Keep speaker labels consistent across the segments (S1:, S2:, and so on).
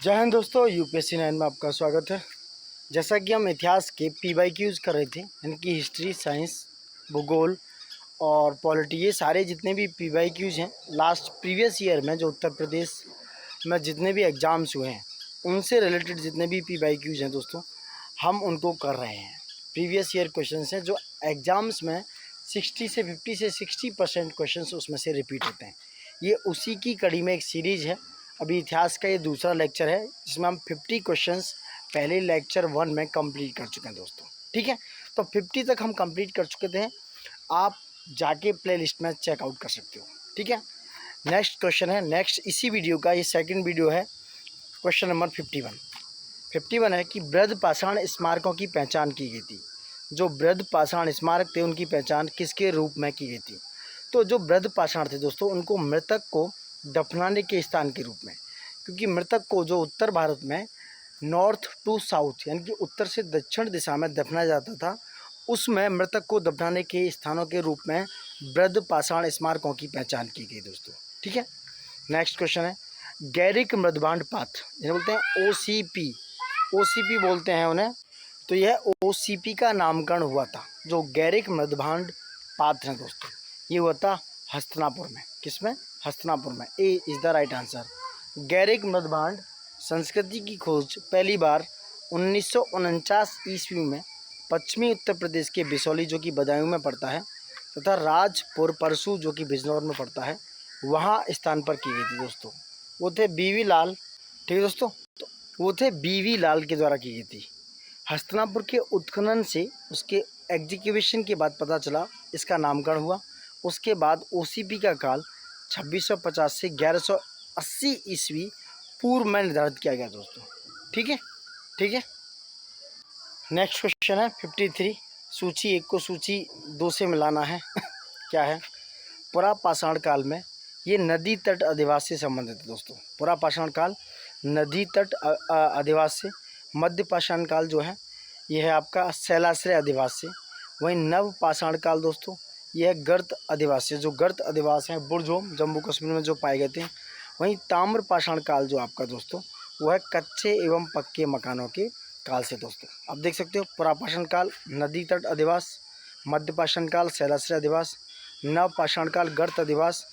S1: जय हिंद दोस्तों, यूपीएससी 9 में आपका स्वागत है। जैसा कि हम इतिहास के PYQs कर रहे थे, यानी कि हिस्ट्री, साइंस, भूगोल और पॉलिटी, ये सारे जितने भी PYQs हैं लास्ट प्रीवियस ईयर में जो उत्तर प्रदेश में जितने भी एग्ज़ाम्स हुए हैं उनसे रिलेटेड जितने भी PYQs हैं दोस्तों, हम उनको कर रहे हैं। प्रीवियस ईयर क्वेश्चन हैं जो एग्ज़ाम्स में 60 से 60% क्वेश्चन उसमें से रिपीट होते हैं। ये उसी की कड़ी में एक सीरीज़ है। अभी इतिहास का ये दूसरा लेक्चर है जिसमें हम 50 क्वेश्चंस पहले लेक्चर 1 में कंप्लीट कर चुके हैं दोस्तों। ठीक है, तो 50 तक हम कंप्लीट कर चुके थे। आप जाके प्लेलिस्ट में चेकआउट कर सकते हो। ठीक है, नेक्स्ट क्वेश्चन है, नेक्स्ट इसी वीडियो का ये सेकंड वीडियो है। क्वेश्चन नंबर 51 है कि बृहद पाषाण स्मारकों की पहचान की गई थी। जो बृहद पाषाण स्मारक थे उनकी पहचान किसके रूप में की गई थी? तो जो बृहद पाषाण थे दोस्तों, उनको मृतक को दफनाने के स्थान के रूप में, क्योंकि मृतक को जो उत्तर भारत में नॉर्थ टू साउथ यानी कि उत्तर से दक्षिण दिशा में दफनाया जाता था, उसमें मृतक को दफनाने के स्थानों के रूप में बृहद पाषाण स्मारकों की पहचान की गई दोस्तों। ठीक है, नेक्स्ट क्वेश्चन है गैरिक मृदभांड पात्र, जिन्हें बोलते हैं ओसीपी बोलते हैं उन्हें। तो यह ओसीपी का नामकरण हुआ था। जो गैरिक मृदभांड पात्र हैं दोस्तों, ये हुआ था हस्तिनापुर में। किसमें? हस्तिनापुर में। A is the right answer. गैरिक मृदभांड संस्कृति की खोज पहली बार 1949 ईस्वी में पश्चिमी उत्तर प्रदेश के बिसौली जो कि बदायूं में पड़ता है, तथा राजपुर परसू जो कि बिजनौर में पड़ता है, वहाँ स्थान पर की गई थी दोस्तों। वो थे बीवी लाल। ठीक है दोस्तों, तो वो थे बीवी लाल के द्वारा की गई थी। हस्तिनापुर के उत्खनन से उसके एग्जीक्यूशन के बाद पता चला, इसका नामकरण हुआ। उसके बाद ओसीपी का काल 2650 से 1180 ईस्वी पूर्व में निर्धारित किया गया दोस्तों। ठीक है, नेक्स्ट क्वेश्चन है 53। सूची 1 को सूची 2 से मिलाना है। क्या है? पुरापाषाण काल में ये नदी तट अधिवास से संबंधित है दोस्तों। पुरापाषाण काल नदी तट अधिवास से। मध्य पाषाण काल जो है यह है आपका शैलाश्रय अधिवास से। वहीं नव पाषाण काल दोस्तों यह गर्त अधिवास से। जो गर्त अधिवास हैं बुरजोम जम्मू कश्मीर में जो पाए गए थे। वहीं ताम्र पाषाण काल जो आपका दोस्तों वो है कच्चे एवं पक्के मकानों के काल से दोस्तों। आप देख सकते हो, पुरापाषाण काल नदी तट अधिवास, मध्य पाषाण काल शैलाश्रय अधिवास, नव पाषाण काल गर्त अधिवास,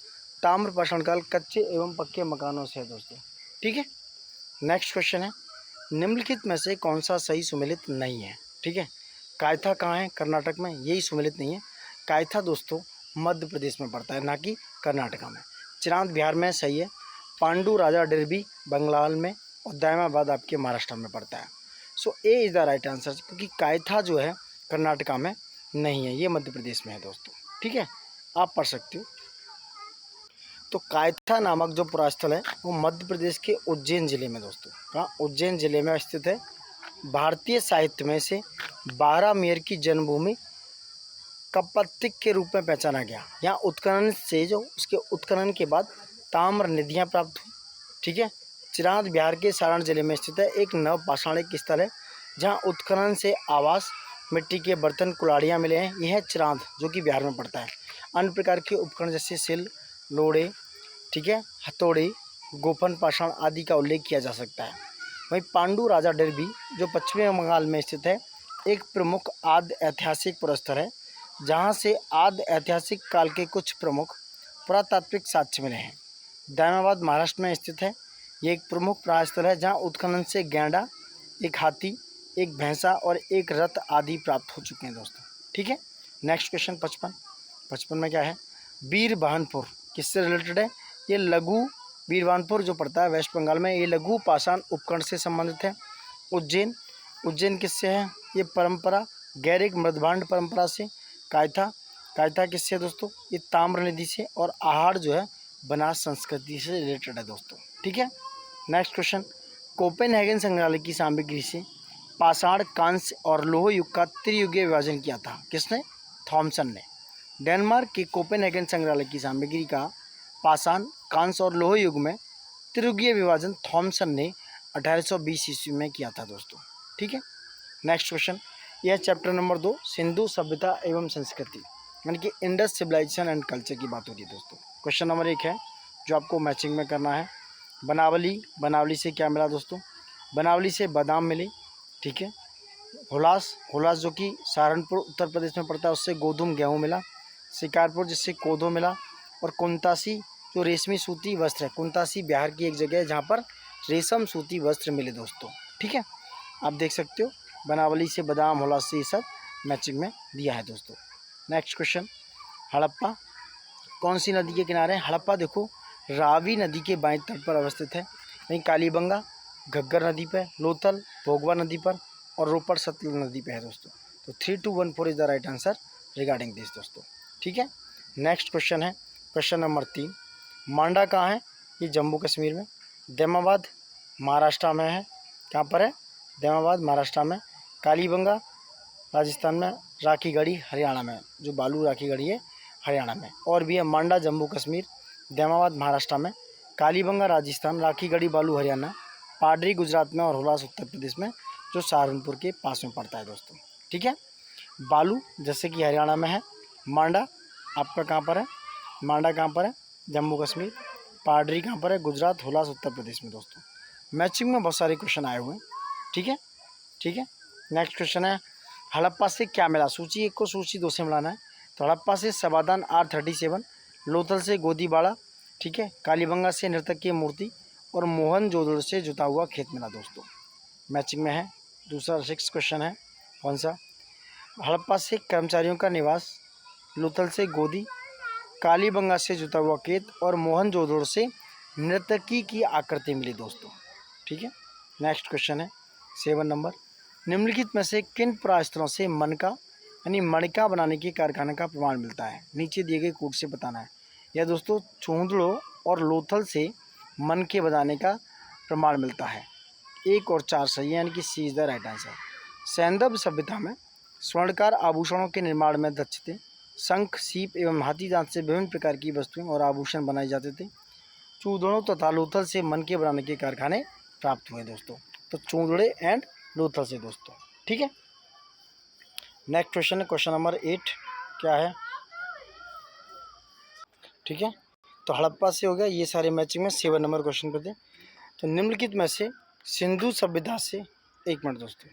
S1: ताम्र पाषाण काल कच्चे एवं पक्के मकानों से है दोस्तों। ठीक है, नेक्स्ट क्वेश्चन है निम्नलिखित में से कौन सा सही सुमेलित नहीं है? ठीक है, कायथा कहाँ है? कर्नाटक में। यही सुमेलित नहीं है। कायथा दोस्तों मध्य प्रदेश में पड़ता है, ना कि कर्नाटका में। चिरांद बिहार में सही है। पांडु राजा डिरबी बंगाल में और दायमाबाद आपके महाराष्ट्र में पड़ता है। So A is the right answer, क्योंकि कायथा जो है कर्नाटका में नहीं है, ये मध्य प्रदेश में है दोस्तों। ठीक है, आप पढ़ सकते हो। तो कायथा नामक जो पुरास्थल है वो मध्य प्रदेश के उज्जैन जिले में दोस्तों। कहाँ? उज्जैन जिले में स्थित है। भारतीय साहित्य में से 12 मेयर की जन्मभूमि कपतिक के रूप में पहचाना गया। यहाँ उत्खनन से जो उसके उत्खनन के बाद ताम्र निधियाँ प्राप्त हुई। ठीक है, चिरांद बिहार के सारण जिले में स्थित है। एक नव पाषाणिक स्थल है जहाँ उत्खनन से आवास, मिट्टी के बर्तन, कुल्हाड़ियाँ मिले हैं। यह है चिरांद जो कि बिहार में पड़ता है। अन्य प्रकार के उपकरण जैसे सिल, लोड़े, ठीक है, हथौड़ी, गोफन पाषाण आदि का उल्लेख किया जा सकता है। वहीं पांडु राजा डिरबी जो पश्चिमी बंगाल में स्थित है, एक प्रमुख आद्य ऐतिहासिक पुरस्कार है जहां से आद्य ऐतिहासिक काल के कुछ प्रमुख पुरातात्विक साक्ष्य मिले हैं। दायमाबाद महाराष्ट्र में स्थित है। ये एक प्रमुख प्रस्थल है जहां उत्खनन से गैंडा, एक हाथी, एक भैंसा और एक रथ आदि प्राप्त हो चुके हैं दोस्तों। ठीक है, नेक्स्ट क्वेश्चन 55 में क्या है? बीरबहानपुर किससे रिलेटेड है? ये लघु बीरबहानपुर जो पड़ता है वेस्ट बंगाल में, ये लघु पाषाण उपकरण से संबंधित है। उज्जैन किससे है? ये परंपरा गैरिक मृदभांड परंपरा से। कायथा किससे है दोस्तों? ये ताम्र नदी से। और आहार जो है बनास संस्कृति से रिलेटेड है दोस्तों। ठीक है, नेक्स्ट क्वेश्चन कोपेनहेगन संग्रहालय की सामग्री से पाषाण, कांस्य और लोह युग का त्रियुगीय विभाजन किया था। किसने? थॉमसन ने। डेनमार्क के कोपेनहेगन संग्रहालय की सामग्री का पाषाण, कांस्य और लोह युग में त्रियुगीय विभाजन थॉमसन ने 1820 ईस्वी में किया था दोस्तों। ठीक है, नेक्स्ट क्वेश्चन यह चैप्टर नंबर 2 सिंधु सभ्यता एवं संस्कृति यानी कि इंडस सिविलाइजेशन एंड कल्चर की बात हो रही है दोस्तों। क्वेश्चन नंबर 1 है जो आपको मैचिंग में करना है। बनावली, बनावली से क्या मिला दोस्तों? बनावली से बादाम मिले, ठीक है। हुलास, हुलास जो कि सहारनपुर उत्तर प्रदेश में पड़ता है, उससे गोधूम गेहूँ मिला। शिकारपुर जिससे कोदो मिला। और कुंतासी जो रेशमी सूती वस्त्र है, कुंतासी बिहार की एक जगह है जहाँ पर रेशम सूती वस्त्र मिले दोस्तों, ठीक है। आप देख सकते हो बनावली से बादाम, हुलास से ये सब मैचिंग में दिया है दोस्तों। नेक्स्ट क्वेश्चन, हड़प्पा कौन सी नदी के किनारे है? हड़प्पा देखो रावी नदी के बाएं तट पर अवस्थित है। वहीं कालीबंगा घग्गर नदी पर, लोथल भोगवा नदी पर और रोपड़ सतलुज नदी पे है दोस्तों। तो 3214 is the right answer regarding this दोस्तों, ठीक है। नेक्स्ट क्वेश्चन है क्वेश्चन नंबर 3, मांडा कहाँ है? ये जम्मू कश्मीर में। दैमाबाद महाराष्ट्र में है। कहाँ पर है? दैमाबाद महाराष्ट्र में। कालीबंगा राजस्थान में। राखीगढ़ी हरियाणा में, जो बालू राखीगढ़ी है हरियाणा में। और भी है मांडा जम्मू कश्मीर, दैमाबाद महाराष्ट्र में, कालीबंगा राजस्थान, राखीगढ़ी बालू हरियाणा, पाडरी गुजरात में और हुलास उत्तर प्रदेश में, जो सहारनपुर के पास में पड़ता है दोस्तों, ठीक है। बालू जैसे कि हरियाणा में है। मांडा आपका कहाँ पर है? मांडा कहाँ पर है? जम्मू कश्मीर। पाडरी कहाँ पर है? गुजरात। हुलास उत्तर प्रदेश में दोस्तों। मैचिंग में बहुत सारे क्वेश्चन आए हुए हैं, ठीक है, ठीक है। नेक्स्ट क्वेश्चन है हड़प्पा से क्या मिला? सूची 1 को सूची 2 से मिलाना है। तो हड़प्पा से समाधान R37, लोथल से गोदीबाड़ा, ठीक है, कालीबंगा से नर्तकीय मूर्ति और मोहनजोदड़ो से जुता हुआ खेत मिला दोस्तों, मैचिंग में है। दूसरा 6 क्वेश्चन है कौन सा? हड़प्पा से कर्मचारियों का निवास, लोथल से गोदी, कालीबंगा से जुता हुआ खेत और मोहनजोदड़ो से नर्तकी की आकृति मिली दोस्तों, ठीक है। नेक्स्ट क्वेश्चन है 7 नंबर, निम्नलिखित में से किन पुरास्थलों से मनका यानी मणिका बनाने के कारखाने का प्रमाण मिलता है? नीचे दिए गए कोड से बताना है। यह दोस्तों चूंदड़ो और लोथल से मनके बनाने का प्रमाण मिलता है। 1 और 4 सही है, यानी कि सी इज द राइट आंसर। सैंधव सभ्यता में स्वर्णकार आभूषणों के निर्माण में दक्ष थे। शंख, सीप एवं हाथी दांत से विभिन्न प्रकार की वस्तुएं और आभूषण बनाए जाते थे। चूंदड़ों तथा लोथल से मनके बनाने के कारखाने प्राप्त हुए दोस्तों। तो चूंदड़े एंड लोथल से दोस्तों, ठीक है। नेक्स्ट क्वेश्चन है क्वेश्चन नंबर 8, क्या है? ठीक है, तो हड़प्पा से हो गया, ये सारे मैचिंग में 7 नंबर क्वेश्चन पे थे। तो निम्नलिखित में से सिंधु सभ्यता से, 1 मिनट दोस्तों,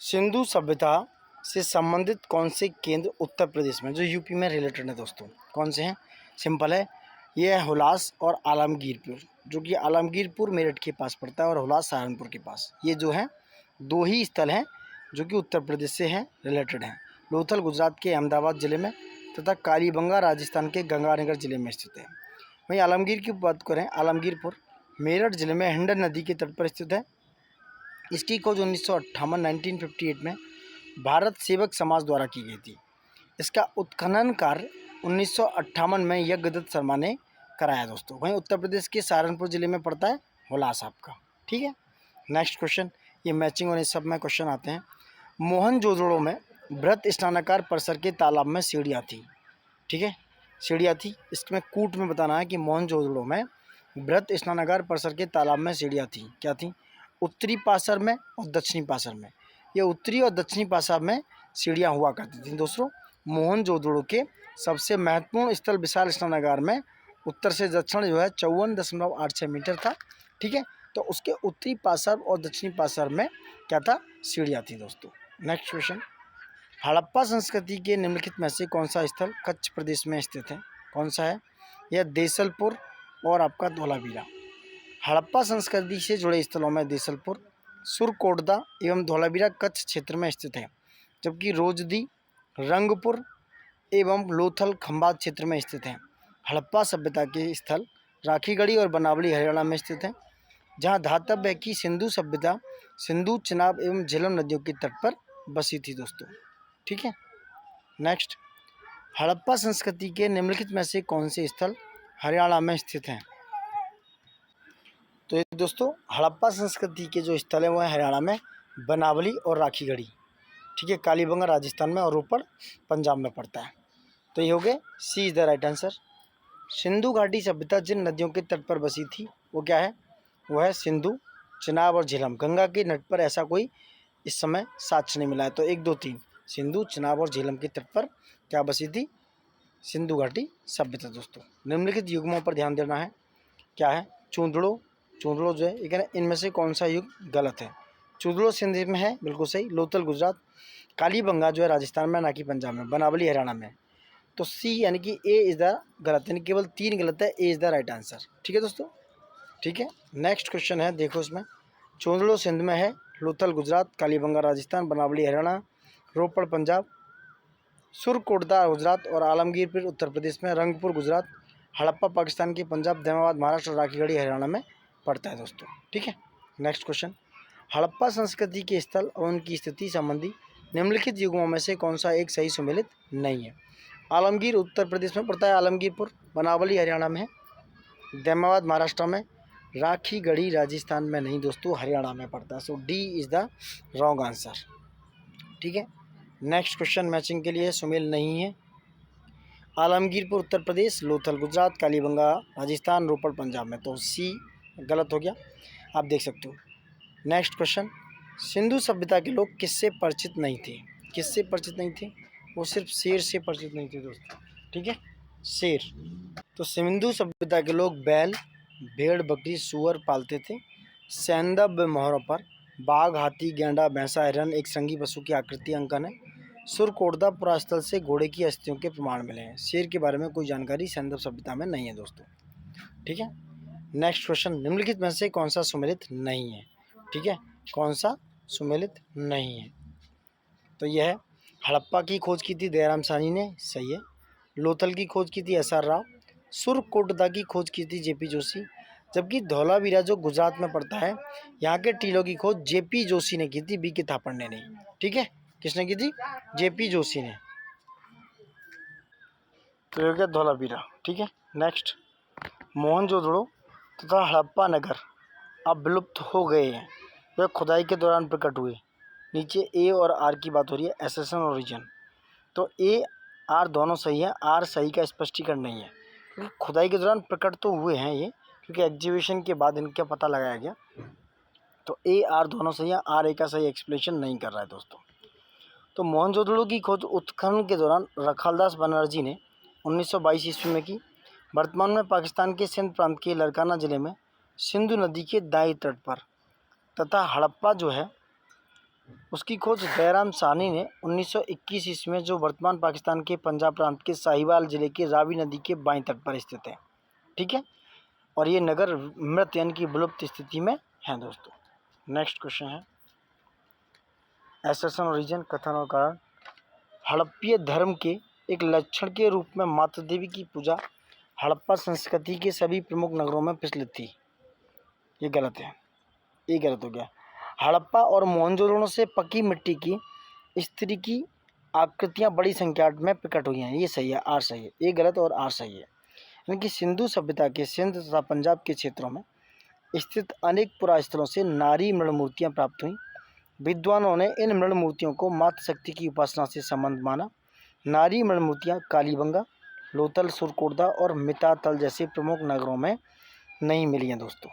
S1: सिंधु सभ्यता से संबंधित कौन से केंद्र उत्तर प्रदेश में, जो यूपी में रिलेटेड है दोस्तों, कौन से हैं? सिंपल है, ये है हुलास और आलमगीरपुर, जो कि आलमगीरपुर मेरठ के पास पड़ता है और हुलास सहारनपुर के पास। ये जो है 2 ही स्थल हैं जो कि उत्तर प्रदेश से हैं, रिलेटेड हैं। लोथल गुजरात के अहमदाबाद जिले में तथा कालीबंगा राजस्थान के गंगानगर जिले में स्थित है। वहीं आलमगीर की बात करें, आलमगीरपुर मेरठ जिले में हिंडन नदी के तट पर स्थित है। इसकी खोज 1958 में भारत सेवक समाज द्वारा की गई थी। इसका उत्खनन कार्य 1958 में यज्ञदत्त शर्मा ने कराया दोस्तों। वहीं उत्तर प्रदेश के सहारनपुर जिले में पड़ता है हुलास आपका, ठीक है। नेक्स्ट क्वेश्चन, ये मैचिंग और इस सब में क्वेश्चन आते हैं। मोहनजोदड़ो में बृहत स्नानागार परिसर के तालाब में सीढ़ियाँ थी, ठीक है, सीढ़ियाँ थी। इसमें कूट में बताना है कि मोहनजोदड़ो में बृहत स्नानागार परिसर के तालाब में सीढ़ियाँ थी, क्या थी? उत्तरी पासर में और दक्षिणी पासर में। ये उत्तरी और दक्षिणी पासर में सीढ़ियाँ हुआ करती थी दोस्तों। मोहनजोदड़ो के सबसे महत्वपूर्ण स्थल विशाल स्नानागार में उत्तर से दक्षिण जो है 54.86 मीटर था, ठीक है। तो उसके उत्तरी पासर और दक्षिणी पासर में क्या था? सीढ़ियाँ थी दोस्तों। नेक्स्ट क्वेश्चन, हड़प्पा संस्कृति के निम्नलिखित में से कौन सा स्थल कच्छ प्रदेश में स्थित है? कौन सा है? यह देसलपुर और आपका धोलावीरा। हड़प्पा संस्कृति से जुड़े स्थलों में देसलपुर, सुरकोटदा एवं धोलावीरा कच्छ क्षेत्र में स्थित है, जबकि रोजदी, रंगपुर एवं लोथल खंभात क्षेत्र में स्थित हैं। हड़प्पा सभ्यता के स्थल राखीगढ़ी और बनावली हरियाणा में स्थित हैं, जहां धातव्य है कि सिंधु सभ्यता सिंधु, चिनाब एवं झेलम नदियों के तट पर बसी थी दोस्तों, ठीक है। नेक्स्ट, हड़प्पा संस्कृति के निम्नलिखित में से कौन से स्थल हरियाणा में स्थित हैं? तो ये दोस्तों हड़प्पा संस्कृति के जो स्थल हैं वो है हरियाणा में बनावली और राखीगढ़ी, ठीक है। कालीबंगा राजस्थान में और रोपड़ पंजाब में पड़ता है। तो ये हो गए, C is the right answer. Sindhu घाटी सभ्यता जिन नदियों के तट पर बसी थी वो क्या है? वो है सिंधु, चिनाब और झेलम। गंगा के तट पर ऐसा कोई इस समय साक्ष्य नहीं मिला है। तो 1, 2, 3 सिंधु, चिनाब और झेलम के तट पर क्या बसी थी? सिंधु घाटी सभ्यता दोस्तों। निम्नलिखित युग्मों पर ध्यान देना है। क्या है? चूंदड़ो, चूंदड़ो जो है ये कह रहे हैं इनमें से कौन सा युग गलत है? चूंदड़ो सिंध में है, बिल्कुल सही। लोथल गुजरात, कालीबंगा जो है राजस्थान में, ना कि पंजाब में। बनावली हरियाणा में। तो सी यानी कि ए इज़ द गलत, यानी केवल 3 गलत है, ए इज़ द राइट आंसर। ठीक है दोस्तों, ठीक है। नेक्स्ट क्वेश्चन है, देखो इसमें चूंदड़ो सिंध में है, लोथल गुजरात, कालीबंगा राजस्थान, बनावली हरियाणा, रोपड़ पंजाब, सुरकोटदा गुजरात और आलमगीरपुर उत्तर प्रदेश में, रंगपुर गुजरात, हड़प्पा पाकिस्तान के पंजाब, दमाबाद महाराष्ट्र और राखीगढ़ी हरियाणा में पड़ता है दोस्तों। ठीक है। नेक्स्ट क्वेश्चन, हड़प्पा संस्कृति के स्थल और उनकी स्थिति संबंधी निम्नलिखित युगों में से कौन सा एक सही सुमेलित नहीं है? आलमगीर उत्तर प्रदेश में पड़ता है, आलमगीरपुर। बनावली हरियाणा में है, दमाबाद महाराष्ट्र में, राखीगढ़ी राजस्थान में नहीं दोस्तों, हरियाणा में पड़ता है। So D is the wrong answer. ठीक है। नेक्स्ट क्वेश्चन मैचिंग के लिए सुमेल नहीं है। आलमगीरपुर उत्तर प्रदेश, लोथल गुजरात, कालीबंगा राजस्थान, रोपड़ पंजाब में, तो सी गलत हो गया, आप देख सकते हो। नेक्स्ट क्वेश्चन, सिंधु सभ्यता के लोग किससे परिचित नहीं थे? किससे परिचित नहीं थे? वो सिर्फ शेर से परिचित नहीं थे दोस्तों। ठीक है, शेर। तो सिंधु सभ्यता के लोग बैल, भेड़, बकरी, सूअर पालते थे। सैंदव मोहरों पर बाघ, हाथी, गैंडा, भैंसा, हिरन एक संगी पशु की आकृति अंकन है। सुरकोटदा पुरास्थल से घोड़े की अस्थियों के प्रमाण मिले हैं। शेर के बारे में कोई जानकारी सैंदव सभ्यता में नहीं है दोस्तों। ठीक है। नेक्स्ट क्वेश्चन, निम्नलिखित में से कौन सा सुमेलित नहीं है? ठीक है, कौन सा सुमेलित नहीं है? तो यह है, हड़प्पा की खोज की थी दयाराम साहनी ने, सही है। लोथल की खोज की थी SR राव। सुरकोटदा की खोज की थी JP जोशी। जबकि धौलावीरा जो गुजरात में पड़ता है, यहाँ के टीलों की खोज JP जोशी ने की थी, BK थापड़ ने नहीं। ठीक है, किसने की थी? JP जोशी ने। तो ये क्या, धौलावीरा। ठीक है। नेक्स्ट, मोहनजोदड़ो तथा हड़प्पा नगर अब विलुप्त हो गए हैं, वह खुदाई के दौरान प्रकट हुए। नीचे A और R की बात हो रही है, एसेशन और रीजन। तो A R दोनों सही है, R सही का स्पष्टीकरण नहीं है, क्योंकि खुदाई के दौरान प्रकट तो हुए हैं ये, क्योंकि एग्जीबिशन के बाद इनका पता लगाया गया। तो A R दोनों सही है, R A का सही एक्सप्लेनेशन नहीं कर रहा है दोस्तों। तो मोहनजोदड़ो की खोज उत्खनन के दौरान रखालदास बनर्जी ने 1922 ईस्वी में की। वर्तमान में पाकिस्तान के सिंध प्रांत के लड़काना जिले में सिंधु नदी के दाईं तट पर। तथा हड़प्पा जो है उसकी खोज दयाराम साहनी ने 1921 ईस्वी में, जो वर्तमान पाकिस्तान के पंजाब प्रांत के साहिवाल जिले के रावी नदी के बाईं तट पर स्थित है। ठीक है, और ये नगर मृत यानी कि विलुप्त स्थिति में है दोस्तों। नेक्स्ट क्वेश्चन है, एसेशन और रीजन, कथन और कारण। हड़प्पीय धर्म के एक लक्षण के रूप में माता देवी की पूजा हड़प्पा संस्कृति के सभी प्रमुख नगरों में प्रचलित थी। ये गलत है, ये गलत हो गया। हड़प्पा और मोहनजोदड़ो से पकी मिट्टी की स्त्री की आकृतियां बड़ी संख्या में प्रकट हुई हैं, ये सही है, R सही है। ये गलत और R सही है। यानी कि सिंधु सभ्यता के सिंध तथा पंजाब के क्षेत्रों में स्थित अनेक पुरास्थलों से नारी मृण मूर्तियाँ प्राप्त हुईं। विद्वानों ने इन मृण मूर्तियों को मातृ शक्ति की उपासना से संबंध माना। नारी मृण मूर्तियाँ कालीबंगा, लोथल, सुरकोटदा और मितातल जैसे प्रमुख नगरों में नहीं मिली हैं दोस्तों।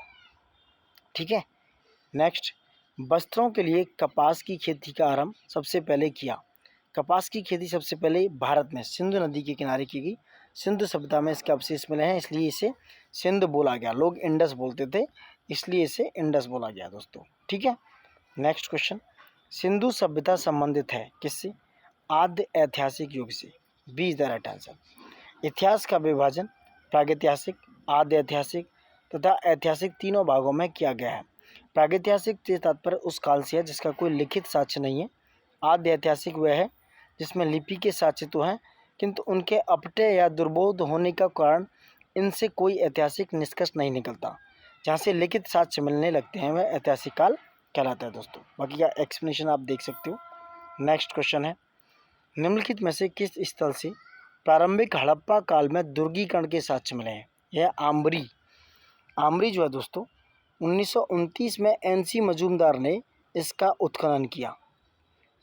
S1: ठीक है। नेक्स्ट, वस्त्रों के लिए कपास की खेती का आरंभ सबसे पहले किया। कपास की खेती सबसे पहले भारत में सिंधु नदी के किनारे की गई। सिंधु सभ्यता में इसके अवशेष मिले हैं, इसलिए इसे सिंध बोला गया। लोग इंडस बोलते थे, इसलिए इसे इंडस बोला गया दोस्तों। ठीक है। नेक्स्ट क्वेश्चन, सिंधु सभ्यता संबंधित है किससे? आद्य ऐतिहासिक युग से। B is the right answer. इतिहास का विभाजन प्रागैतिहासिक, आद्य ऐतिहासिक तथा ऐतिहासिक तीनों भागों में किया गया है। प्रागैतिहासिक से तात्पर्य उस काल से है जिसका कोई लिखित साक्ष्य नहीं है। आद्य ऐतिहासिक वह है जिसमें लिपि के साक्ष्य तो हैं, किंतु उनके अपटे या दुर्बोध होने का कारण इनसे कोई ऐतिहासिक निष्कर्ष नहीं निकलता। जहाँ से लिखित साक्ष्य मिलने लगते हैं वह ऐतिहासिक काल कहलाता है दोस्तों। बाकी का एक्सप्लेनेशन आप देख सकते हो। नेक्स्ट क्वेश्चन है, निम्नलिखित में से किस स्थल से प्रारंभिक हड़प्पा काल में दुर्गीकरण के साक्ष्य मिले हैं? यह आम्बरी। आम्बरी जो है दोस्तों 1929 में NC मजूमदार ने इसका उत्खनन किया।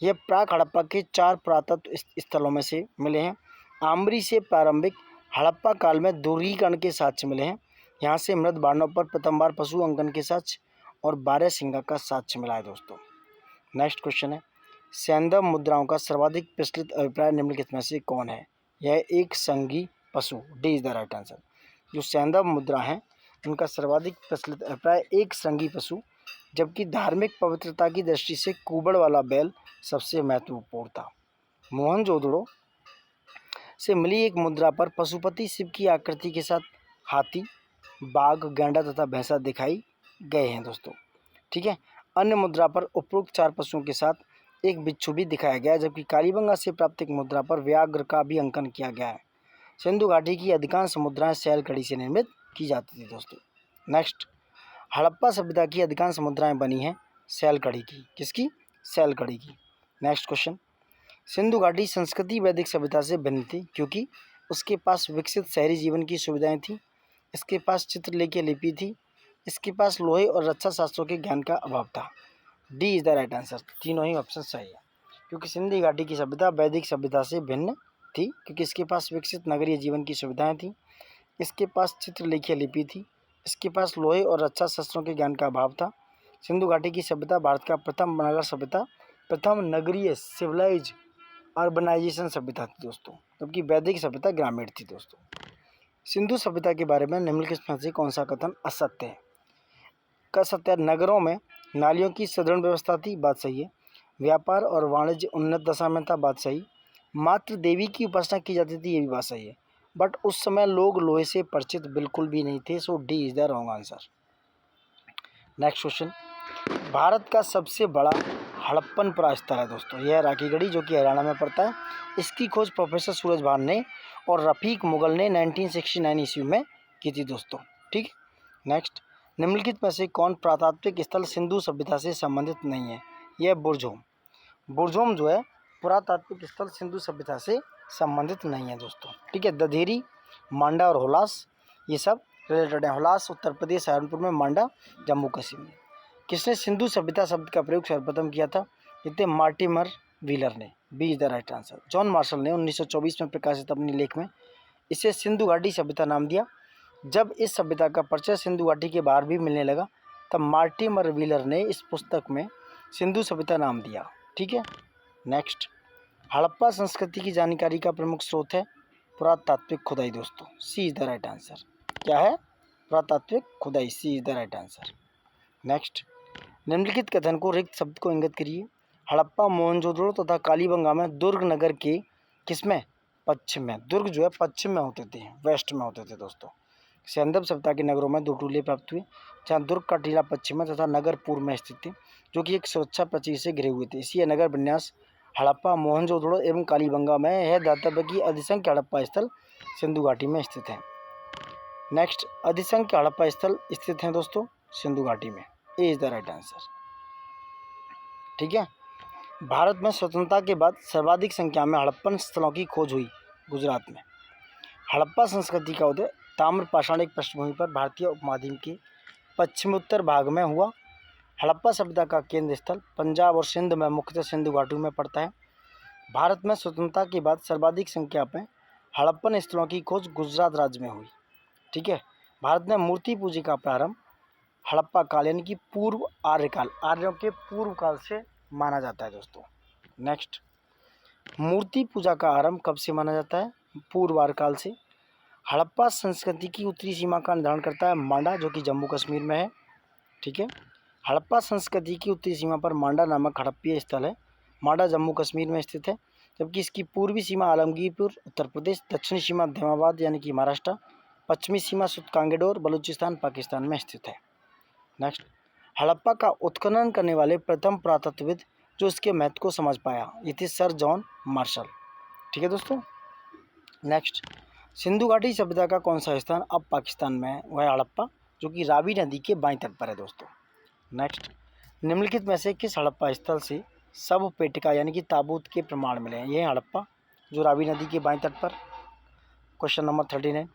S1: यह प्राक हड़प्पा के 4 पुरातत्व स्थलों में से मिले हैं। आम्बरी से प्रारंभिक हड़प्पा काल में दुर्गीकरण के साक्ष्य मिले हैं। यहाँ से मृत बाणों पर प्रथम बार पशु अंकन के साक्ष्य और 12 सिंगा का साक्ष्य मिला है दोस्तों। नेक्स्ट क्वेश्चन है, सैंदव मुद्राओं का सर्वाधिक प्रचलित अभिप्राय निम्नलिखित में से कौन है? यह एक संगी पशु, D is the right answer. जो सैंधव मुद्रा है उनका सर्वाधिक प्रचलित अभिप्राय एक संगी पशु, जबकि धार्मिक पवित्रता की दृष्टि से कुबड़ वाला बैल सबसे महत्वपूर्ण था। मोहनजोदड़ो से मिली एक मुद्रा पर पशुपति शिव की आकृति के साथ हाथी, बाघ, गैंडा तथा भैंसा दिखाई गए हैं दोस्तों। ठीक है। अन्य मुद्रा पर उपरोक्त 4 पशुओं के साथ एक बिच्छू भी दिखाया गया है, जबकि कालीबंगा से प्राप्त एक मुद्रा पर व्याघ्र का भी अंकन किया गया है। सिंधु घाटी की अधिकांश मुद्राएं सैल कड़ी से निर्मित की जाती थी दोस्तों। नेक्स्ट, हड़प्पा सभ्यता की अधिकांश मुद्राएं बनी हैं सैल कड़ी की। किसकी? सैल कड़ी की। नेक्स्ट क्वेश्चन, सिंधु घाटी संस्कृति वैदिक सभ्यता से भिन्न थी क्योंकि उसके पास विकसित शहरी जीवन की सुविधाएं थी, इसके पास चित्रलेखी लिपि थी, इसके पास लोहे और रक्षा शास्त्रों के ज्ञान का अभाव था। D is the right answer. तीनों ही ऑप्शन सही है, क्योंकि सिंधु घाटी की सभ्यता वैदिक सभ्यता से भिन्न थी क्योंकि इसके पास विकसित नगरीय जीवन की सुविधाएं थी, इसके पास चित्रलेखी लिपि थी, इसके पास लोहे और रक्षा शस्त्रों के ज्ञान का अभाव था। सिंधु घाटी की सभ्यता भारत का प्रथम नगर सभ्यता, प्रथम नगरीय सिविलाइज अर्बनाइजेशन सभ्यता थी दोस्तों, जबकि वैदिक सभ्यता ग्रामीण थी दोस्तों। सिंधु सभ्यता के बारे में निम्नलिखित में से कौन सा कथन असत्य है? का सत्य है, नगरों में नालियों की सुदृढ़ व्यवस्था थी, बात सही है। व्यापार और वाणिज्य उन्नत दशा में था, बात सही। मात्र देवी की उपासना की जाती थी, ये भी बात सही है। बट उस समय लोग लोहे से परिचित बिल्कुल भी नहीं थे, so D is the wrong answer. Next question, Bharat का सबसे बड़ा हड़प्पन स्थल है दोस्तों, यह राखीगढ़ी जो कि हरियाणा में पड़ता है। इसकी खोज प्रोफेसर सूरज भान ने और रफ़ीक मुगल ने 1969 ईस्वी में की थी दोस्तों। ठीक। नेक्स्ट, निम्नलिखित में से कौन पुरातात्विक स्थल सिंधु सभ्यता से संबंधित नहीं है? यह बुरजोम। बुरजोम जो है पुरातात्विक स्थल सिंधु सभ्यता से संबंधित नहीं है दोस्तों। ठीक है। दधेरी, मांडा और हुलास ये सब रिलेटेड है। हुलास उत्तर प्रदेश सहारनपुर में, मांडा जम्मू कश्मीर। किसने सिंधु सभ्यता शब्द का प्रयोग सर्वप्रथम किया था? ये थे मार्टिमर व्हीलर ने, B is the right answer. John Marshall ने 1924 में प्रकाशित अपने लेख में इसे सिंधु घाटी सभ्यता नाम दिया। जब इस सभ्यता का परिचय सिंधु घाटी के बाहर भी मिलने लगा तब मार्टिमर व्हीलर ने इस पुस्तक में सिंधु सभ्यता नाम दिया। ठीक है। नेक्स्ट, हड़प्पा संस्कृति की जानकारी का प्रमुख स्रोत है पुरातात्विक खुदाई दोस्तों, C is the right answer. क्या है? पुरातात्विक खुदाई, C is the right answer. Next, निम्नलिखित कथन को रिक्त शब्द को इंगित करिए। हड़प्पा, मोहनजोदड़ो तथा कालीबंगा में दुर्ग नगर के किसमें? पश्चिम में। दुर्ग जो है पश्चिम में होते थे, वेस्ट में होते थे दोस्तों। सैंधव सभ्यता के नगरों में 2 टूले प्राप्त हुए, जहाँ दुर्ग का टीला पश्चिम में तथा नगर पूर्व में स्थित थे, जो कि एक सुरक्षा प्राचीर से घिरे हुए थे। इसी नगर विन्यास हड़प्पा, मोहनजोदड़ो एवं कालीबंगा में है। दातव्य की अधिसंख्य हड़प्पा स्थल सिंधु घाटी में स्थित है। नेक्स्ट, अधिसंख्य हड़प्पा स्थल स्थित हैं दोस्तों सिंधु घाटी में, ए इज द राइट आंसर। ठीक है। भारत में स्वतंत्रता के बाद सर्वाधिक संख्या में हड़प्पन स्थलों की खोज हुई गुजरात में। हड़प्पा संस्कृति का उदय ताम्र पाषाणिक पृष्ठभूमि पर भारतीय उपमहाद्वीप के पश्चिमोत्तर भाग में हुआ। हड़प्पा सभ्यता का केंद्र स्थल पंजाब और सिंध में मुख्यतः सिंधु घाटी में पड़ता है। भारत में स्वतंत्रता के बाद सर्वाधिक संख्या में हड़प्पन स्थलों की खोज गुजरात राज्य में हुई। ठीक है। भारत में मूर्ति पूजा का प्रारंभ हड़प्पा काल यानी कि पूर्व आर्यकाल, आर्यों के पूर्व काल से माना जाता है दोस्तों। नेक्स्ट, मूर्ति पूजा का आरंभ कब से माना जाता है? पूर्व आर्यकाल से। हड़प्पा संस्कृति की उत्तरी सीमा का निर्धारण करता है मांडा, जो कि जम्मू कश्मीर में है। ठीक है। हड़प्पा संस्कृति की उत्तरी सीमा पर मांडा नामक हड़प्पीय स्थल है। मांडा जम्मू कश्मीर में स्थित है, जबकि इसकी पूर्वी सीमा आलमगीरपुर उत्तर प्रदेश, दक्षिणी सीमा धैमाबाद यानी कि महाराष्ट्र, पश्चिमी सीमा सुतकांगेडोर बलूचिस्तान पाकिस्तान में स्थित है। नेक्स्ट, हड़प्पा का उत्खनन करने वाले प्रथम पुरातत्वविद जो इसके महत्व को समझ पाया, ये थे सर जॉन मार्शल। ठीक है दोस्तों। नेक्स्ट, सिंधु घाटी सभ्यता का कौन सा स्थान अब पाकिस्तान में है? वह हड़प्पा, जो कि रावी नदी के बाईं तट पर है दोस्तों। नेक्स्ट, निम्नलिखित में से किस हड़प्पा स्थल से सब पेटिका यानी कि ताबूत के प्रमाण मिले हैं? ये है हड़प्पा जो रावी नदी के बाईं तट पर। क्वेश्चन नंबर 39,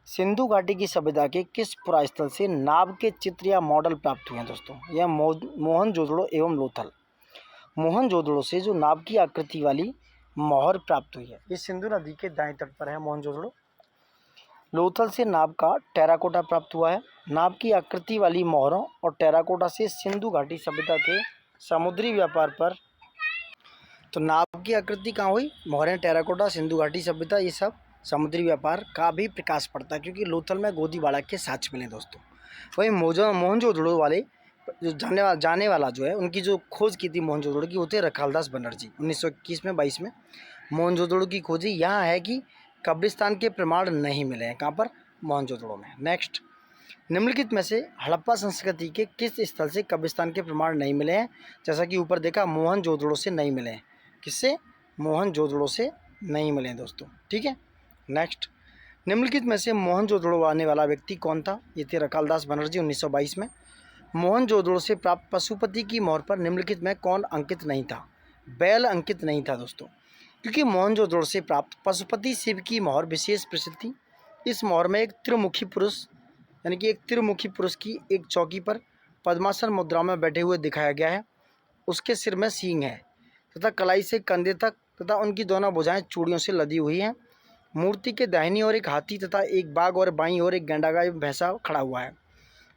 S1: सिंधु घाटी की सभ्यता के किस पुरास्थल से नाव के चित्र या मॉडल प्राप्त हुए हैं दोस्तों? यह मोहनजोदड़ो एवं लोथल। मोहनजोदड़ो से जो नाव की आकृति वाली मोहर प्राप्त हुई है, ये सिंधु नदी के दाएं तट पर है मोहनजोदड़ो। लोथल से नाव का टेराकोटा प्राप्त हुआ है। नाव की आकृति वाली मोहरों और टेराकोटा से सिंधु घाटी सभ्यता के समुद्री व्यापार पर तो नाव की आकृति कहाँ हुई? मौर्य, टेराकोटा, सिंधु घाटी सभ्यता, ये सब समुद्री व्यापार का भी प्रकाश पड़ता है, क्योंकि लोथल में गोदीबाड़ा के साक्ष्य मिले दोस्तों। वही मोहनजोदड़ो वाले जो जाने वाला जो है, उनकी जो खोज की थी मोहनजोदड़ो की, वो थे रखालदास बनर्जी। 1921 में 22 में मोहनजोदड़ो की खोजी। यहाँ है कि कब्रिस्तान के प्रमाण नहीं मिले हैं। कहाँ पर? मोहनजोदड़ो में। नेक्स्ट, निम्नलिखित में से हड़प्पा संस्कृति के किस स्थल से कब्रिस्तान के प्रमाण नहीं मिले हैं? जैसा कि ऊपर देखा, मोहनजोदड़ो से नहीं मिले हैं। किससे? मोहनजोदड़ो से नहीं मिले हैं दोस्तों। ठीक है। नेक्स्ट, निम्नलिखित में से मोहनजोदड़ो आने वाला व्यक्ति कौन था? ये थे रखालदास बनर्जी। 1922 में मोहनजोदड़ो से प्राप्त पशुपति की मोहर पर निम्नलिखित में कौन अंकित नहीं था? बैल अंकित नहीं था दोस्तों, क्योंकि मोहनजोदड़ो से प्राप्त पशुपति शिव की मोहर विशेष प्रसिद्ध थी। इस मोहर में एक त्रिमुखी पुरुष, यानी कि एक त्रिमुखी पुरुष की एक चौकी पर पद्मासन मुद्रा में बैठे हुए दिखाया गया है। उसके सिर में सींग है तथा कलाई से कंधे तक तथा उनकी दोनों भुजाएं चूड़ियों से लदी हुई हैं। मूर्ति के दाहिनी ओर एक हाथी तथा एक बाघ और बाईं ओर एक गैंडागाय भैंसा खड़ा हुआ है।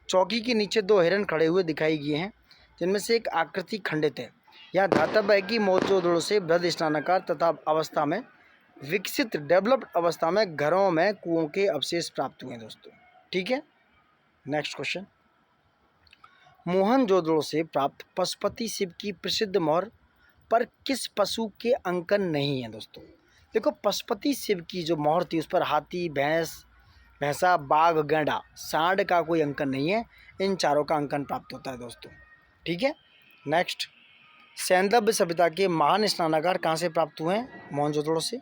S1: चौकी के नीचे 2 हिरन खड़े हुए दिखाई गए हैं, जिनमें से एक आकृति खंडित है। यह धातव्य है कि मोहनजोदड़ो से बृहद स्नानागार तथा अवस्था में विकसित डेवलप्ड अवस्था में घरों में कुओं के अवशेष प्राप्त हुए हैं दोस्तों। ठीक है। नेक्स्ट क्वेश्चन, मोहनजोदड़ो से प्राप्त पशुपति शिव की प्रसिद्ध मोहर पर किस पशु के अंकन नहीं है दोस्तों? देखो, पशुपति शिव की जो मोहर थी उस पर हाथी, भैंसा, बाघ, गैंडा, सांड का कोई अंकन नहीं है। इन चारों का अंकन प्राप्त होता है दोस्तों। ठीक है। नेक्स्ट, सैंदव्य सभ्यता के महान स्नानागार कहाँ से प्राप्त हुए हैं? मोहनजोदड़ो से।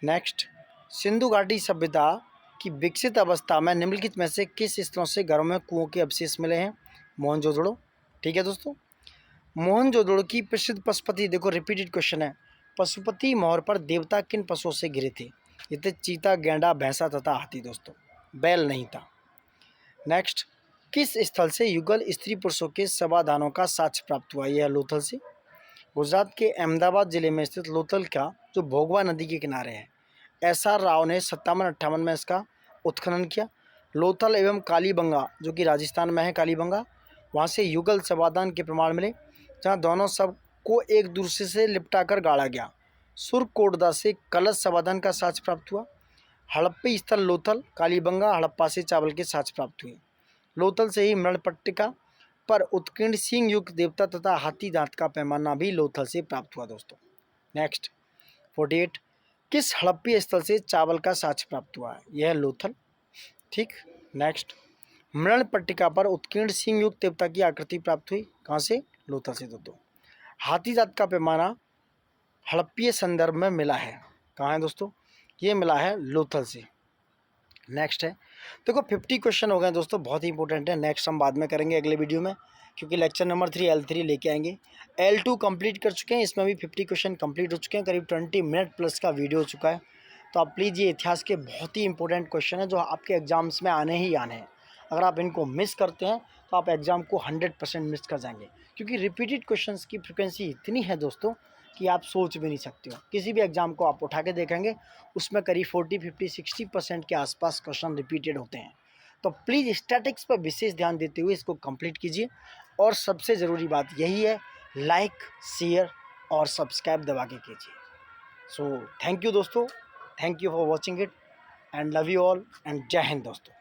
S1: नेक्स्ट, सिंधु घाटी सभ्यता की विकसित अवस्था में निम्नलिखित में से किस स्थलों से घरों में कुओं के अवशेष मिले हैं? मोहनजोदड़ो। ठीक है दोस्तों। मोहनजोदड़ो की प्रसिद्ध पशुपति, देखो रिपीटेड क्वेश्चन है, पशुपति मोहर पर देवता किन पशुओं से गिरे थे? ये थे चीता, गैंडा, भैंसा तथा हाथी दोस्तों। बैल नहीं था। नेक्स्ट, किस स्थल से युगल स्त्री पुरुषों के समाधानों का साक्ष्य प्राप्त हुआ? यह लोथल से। गुजरात के अहमदाबाद जिले में स्थित लोथल का जो भोगवा नदी के किनारे है, SR राव ने 57-58 में इसका उत्खनन किया। लोथल एवं कालीबंगा, जो कि राजस्थान में है कालीबंगा, वहाँ से युगल समाधान के प्रमाण मिले, जहाँ दोनों सब को एक दूसरे से लिपटा कर गाड़ा गया। सुरकोटदा से कलश समाधान का साक्ष्य प्राप्त हुआ। हड़प्पी स्थल लोथल, कालीबंगा, हड़प्पा से चावल के साक्ष्य प्राप्त हुए। लोथल से ही मृणपट्टिका पर उत्कीर्ण सिंह युक्त देवता तथा हाथी दांत का पैमाना भी लोथल से प्राप्त हुआ दोस्तों। नेक्स्ट, 48, किस हड़प्पी स्थल से चावल का साक्ष्य प्राप्त हुआ है? यह लोथल। ठीक। नेक्स्ट, मृणपट्टिका पर उत्कीर्ण सिंह युक्त देवता की आकृति प्राप्त हुई, कहाँ से? लोथल से दोस्तों। हाथी दांत का पैमाना हड़प्पीय संदर्भ में मिला है, कहाँ है दोस्तों? ये मिला है लोथल से। नेक्स्ट है, देखो 50 क्वेश्चन हो गए दोस्तों, बहुत ही इंपॉर्टेंट है। नेक्स्ट हम बाद में करेंगे अगले वीडियो में, क्योंकि लेक्चर नंबर 3 L3 लेके आएंगे। L2 कंप्लीट कर चुके हैं, इसमें भी 50 क्वेश्चन कंप्लीट हो चुके हैं, करीब 20 मिनट प्लस का वीडियो हो चुका है। तो आप प्लीज़, ये इतिहास के बहुत ही इंपॉर्टेंट क्वेश्चन है जो आपके एग्जाम्स में आने ही आने हैं। अगर आप इनको मिस करते हैं तो आप एग्ज़ाम को 100% मिस कर जाएंगे, क्योंकि रिपीटेड क्वेश्चंस की फ्रिक्वेंसी इतनी है दोस्तों कि आप सोच भी नहीं सकते हो। किसी भी एग्ज़ाम को आप उठा के देखेंगे, उसमें करीब 40, 50, 60% के आसपास क्वेश्चन रिपीटेड होते हैं। तो प्लीज़ स्टैटिक्स पर विशेष ध्यान देते हुए इसको कंप्लीट कीजिए। और सबसे ज़रूरी बात यही है, लाइक, शेयर और सब्सक्राइब दबा के कीजिए। सो थैंक यू दोस्तों, thank you for watching it and love you all and जय हिंद दोस्तों।